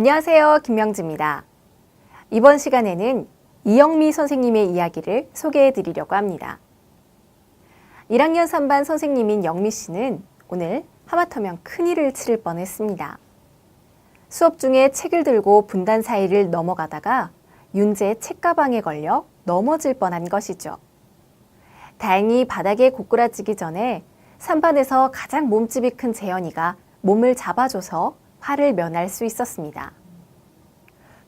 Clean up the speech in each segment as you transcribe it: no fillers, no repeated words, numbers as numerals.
안녕하세요. 김명지입니다. 이번 시간에는 이영미 선생님의 이야기를 소개해 드리려고 합니다. 1학년 3반 선생님인 영미 씨는 오늘 하마터면 큰일을 치를 뻔했습니다. 수업 중에 책을 들고 분단 사이를 넘어가다가 윤재의 책가방에 걸려 넘어질 뻔한 것이죠. 다행히 바닥에 고꾸라지기 전에 3반에서 가장 몸집이 큰 재현이가 몸을 잡아줘서 화를 면할 수 있었습니다.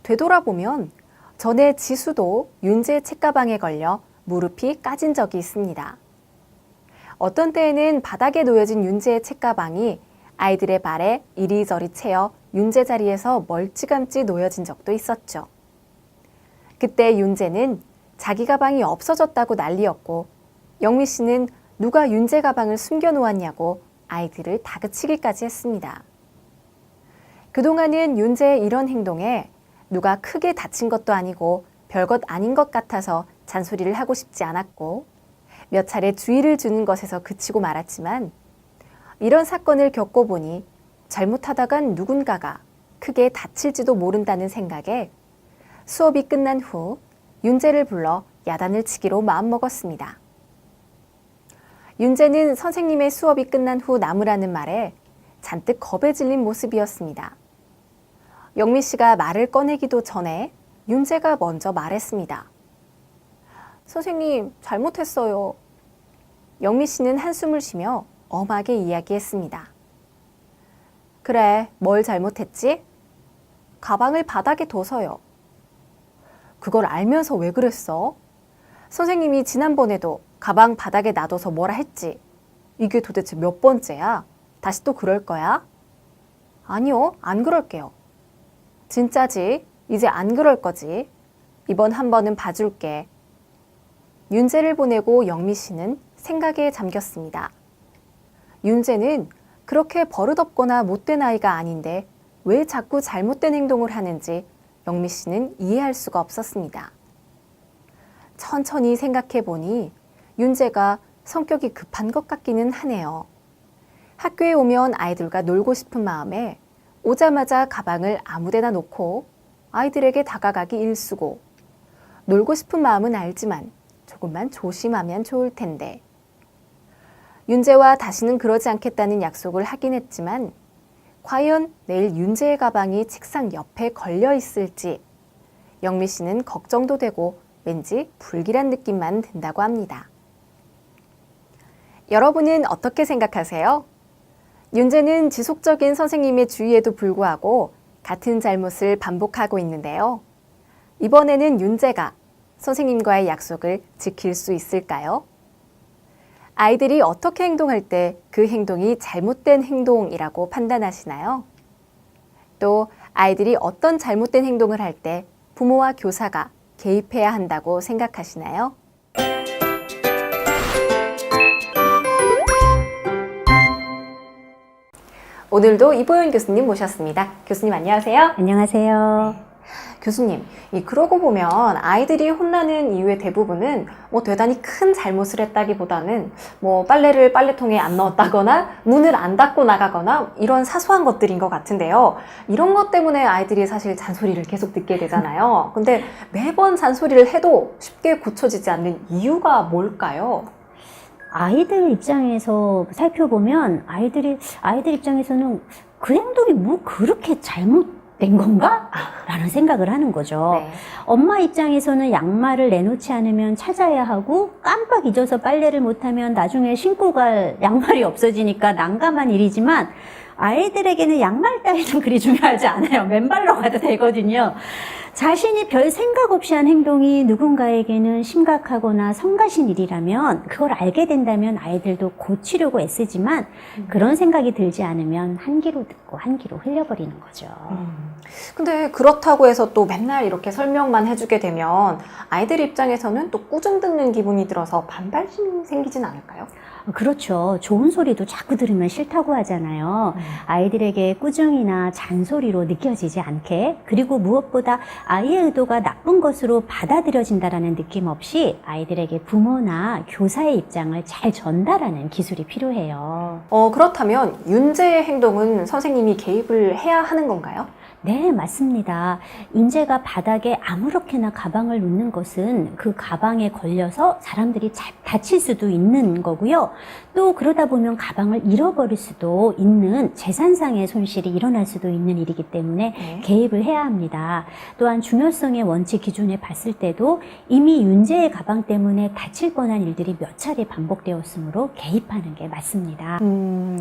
되돌아보면 전에 지수도 윤재의 책가방에 걸려 무릎이 까진 적이 있습니다. 어떤 때에는 바닥에 놓여진 윤재의 책가방이 아이들의 발에 이리저리 채여 윤재 자리에서 멀찌감치 놓여진 적도 있었죠. 그때 윤재는 자기 가방이 없어졌다고 난리였고 영미 씨는 누가 윤재 가방을 숨겨놓았냐고 아이들을 다그치기까지 했습니다. 그동안은 윤재의 이런 행동에 누가 크게 다친 것도 아니고 별것 아닌 것 같아서 잔소리를 하고 싶지 않았고 몇 차례 주의를 주는 것에서 그치고 말았지만 이런 사건을 겪어보니 잘못하다간 누군가가 크게 다칠지도 모른다는 생각에 수업이 끝난 후 윤재를 불러 야단을 치기로 마음먹었습니다. 윤재는 선생님의 수업이 끝난 후 남으라는 말에 잔뜩 겁에 질린 모습이었습니다. 영미 씨가 말을 꺼내기도 전에 윤재가 먼저 말했습니다. 선생님, 잘못했어요. 영미 씨는 한숨을 쉬며 엄하게 이야기했습니다. 그래, 뭘 잘못했지? 가방을 바닥에 둬서요. 그걸 알면서 왜 그랬어? 선생님이 지난번에도 가방 바닥에 놔둬서 뭐라 했지? 이게 도대체 몇 번째야? 다시 또 그럴 거야? 아니요, 안 그럴게요. 진짜지? 이제 안 그럴 거지? 이번 한 번은 봐줄게. 윤재를 보내고 영미 씨는 생각에 잠겼습니다. 윤재는 그렇게 버릇없거나 못된 아이가 아닌데 왜 자꾸 잘못된 행동을 하는지 영미 씨는 이해할 수가 없었습니다. 천천히 생각해 보니 윤재가 성격이 급한 것 같기는 하네요. 학교에 오면 아이들과 놀고 싶은 마음에 오자마자 가방을 아무데나 놓고 아이들에게 다가가기 일쑤고 놀고 싶은 마음은 알지만 조금만 조심하면 좋을 텐데 윤재와 다시는 그러지 않겠다는 약속을 하긴 했지만 과연 내일 윤재의 가방이 책상 옆에 걸려 있을지 영미 씨는 걱정도 되고 왠지 불길한 느낌만 든다고 합니다. 여러분은 어떻게 생각하세요? 윤재는 지속적인 선생님의 주의에도 불구하고 같은 잘못을 반복하고 있는데요. 이번에는 윤재가 선생님과의 약속을 지킬 수 있을까요? 아이들이 어떻게 행동할 때 그 행동이 잘못된 행동이라고 판단하시나요? 또 아이들이 어떤 잘못된 행동을 할 때 부모와 교사가 개입해야 한다고 생각하시나요? 오늘도 이보연 교수님 모셨습니다. 교수님 안녕하세요. 안녕하세요. 교수님, 그러고 보면 아이들이 혼나는 이유의 대부분은 대단히 큰 잘못을 했다기보다는 빨래를 빨래통에 안 넣었다거나 문을 안 닫고 나가거나 이런 사소한 것들인 것 같은데요. 이런 것 때문에 아이들이 사실 잔소리를 계속 듣게 되잖아요. 근데 매번 잔소리를 해도 쉽게 고쳐지지 않는 이유가 뭘까요? 아이들 입장에서 살펴보면 아이들 입장에서는 그 행동이 뭐 그렇게 잘못된 건가? 라는 생각을 하는 거죠. 네. 엄마 입장에서는 양말을 내놓지 않으면 찾아야 하고 깜빡 잊어서 빨래를 못하면 나중에 신고 갈 양말이 없어지니까 난감한 일이지만 아이들에게는 양말 따위는 그리 중요하지 않아요. 맨발로 가도 되거든요. 자신이 별 생각 없이 한 행동이 누군가에게는 심각하거나 성가신 일이라면 그걸 알게 된다면 아이들도 고치려고 애쓰지만 그런 생각이 들지 않으면 한 귀로 듣고 한 귀로 흘려버리는 거죠. 근데 그렇다고 해서 또 맨날 이렇게 설명만 해주게 되면 아이들 입장에서는 또 꾸중 듣는 기분이 들어서 반발심이 생기진 않을까요? 그렇죠. 좋은 소리도 자꾸 들으면 싫다고 하잖아요. 아이들에게 꾸중이나 잔소리로 느껴지지 않게, 그리고 무엇보다 아이의 의도가 나쁜 것으로 받아들여진다라는 느낌 없이 아이들에게 부모나 교사의 입장을 잘 전달하는 기술이 필요해요. 그렇다면 윤재의 행동은 선생님이 개입을 해야 하는 건가요? 네, 맞습니다. 윤재가 바닥에 아무렇게나 가방을 놓는 것은 그 가방에 걸려서 사람들이 다칠 수도 있는 거고요. 또 그러다 보면 가방을 잃어버릴 수도 있는 재산상의 손실이 일어날 수도 있는 일이기 때문에 네. 개입을 해야 합니다. 또한 중요성의 원칙 기준에 봤을 때도 이미 윤재의 가방 때문에 다칠 뻔한 일들이 몇 차례 반복되었으므로 개입하는 게 맞습니다.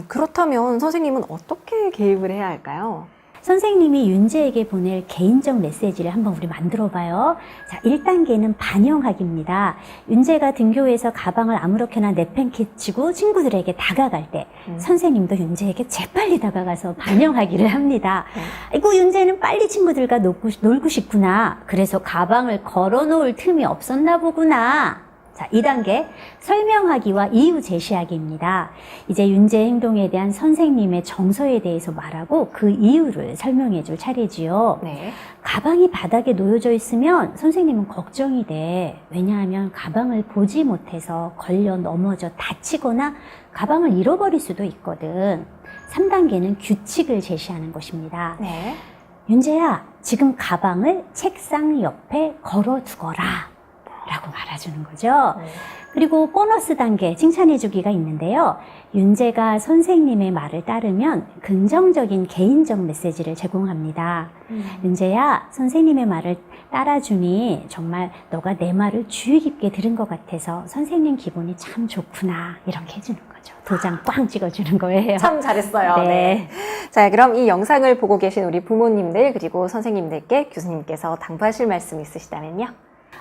그렇다면 선생님은 어떻게 개입을 해야 할까요? 선생님이 윤재에게 보낼 개인적 메시지를 한번 우리 만들어 봐요. 자, 1단계는 반영하기입니다. 윤재가 등교에서 가방을 아무렇게나 내팽개치고 친구들에게 다가갈 때 선생님도 윤재에게 재빨리 다가가서 반영하기를 합니다. 아이고, 윤재는 빨리 친구들과 놀고 싶구나. 그래서 가방을 걸어 놓을 틈이 없었나 보구나. 자, 2단계 설명하기와 이유 제시하기입니다. 이제 윤재의 행동에 대한 선생님의 정서에 대해서 말하고 그 이유를 설명해 줄 차례지요. 네. 가방이 바닥에 놓여져 있으면 선생님은 걱정이 돼. 왜냐하면 가방을 보지 못해서 걸려 넘어져 다치거나 가방을 잃어버릴 수도 있거든. 3단계는 규칙을 제시하는 것입니다. 네. 윤재야, 지금 가방을 책상 옆에 걸어두거라. 라고 말해주는 거죠. 그리고 보너스 단계 칭찬해주기가 있는데요. 윤재가 선생님의 말을 따르면 긍정적인 개인적 메시지를 제공합니다. 윤재야, 선생님의 말을 따라주니 정말 너가 내 말을 주의 깊게 들은 것 같아서 선생님 기분이 참 좋구나. 이렇게 해주는 거죠. 도장 꽝 찍어주는 거예요. 참 잘했어요. 네. 네. 자, 그럼 이 영상을 보고 계신 우리 부모님들 그리고 선생님들께 교수님께서 당부하실 말씀 있으시다면요?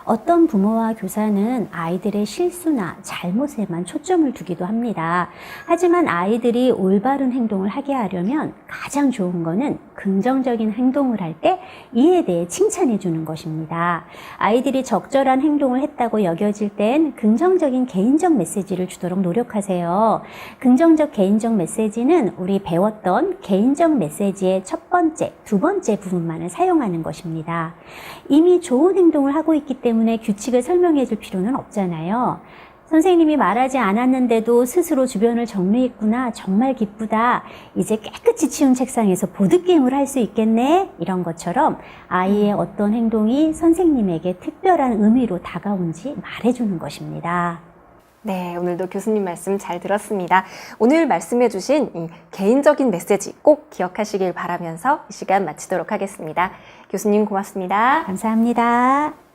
어떤 부모와 교사는 아이들의 실수나 잘못에만 초점을 두기도 합니다. 하지만 아이들이 올바른 행동을 하게 하려면 가장 좋은 거는 긍정적인 행동을 할 때 이에 대해 칭찬해 주는 것입니다. 아이들이 적절한 행동을 했다고 여겨질 땐 긍정적인 개인적 메시지를 주도록 노력하세요. 긍정적 개인적 메시지는 우리 배웠던 개인적 메시지의 첫 번째, 두 번째 부분만을 사용하는 것입니다. 이미 좋은 행동을 하고 있기 때문에 규칙을 설명해 줄 필요는 없잖아요. 선생님이 말하지 않았는데도 스스로 주변을 정리했구나. 정말 기쁘다. 이제 깨끗이 치운 책상에서 보드게임을 할 수 있겠네. 이런 것처럼 아이의 어떤 행동이 선생님에게 특별한 의미로 다가온지 말해주는 것입니다. 네, 오늘도 교수님 말씀 잘 들었습니다. 오늘 말씀해 주신 이 개인적인 메시지 꼭 기억하시길 바라면서 이 시간 마치도록 하겠습니다. 교수님 고맙습니다. 감사합니다.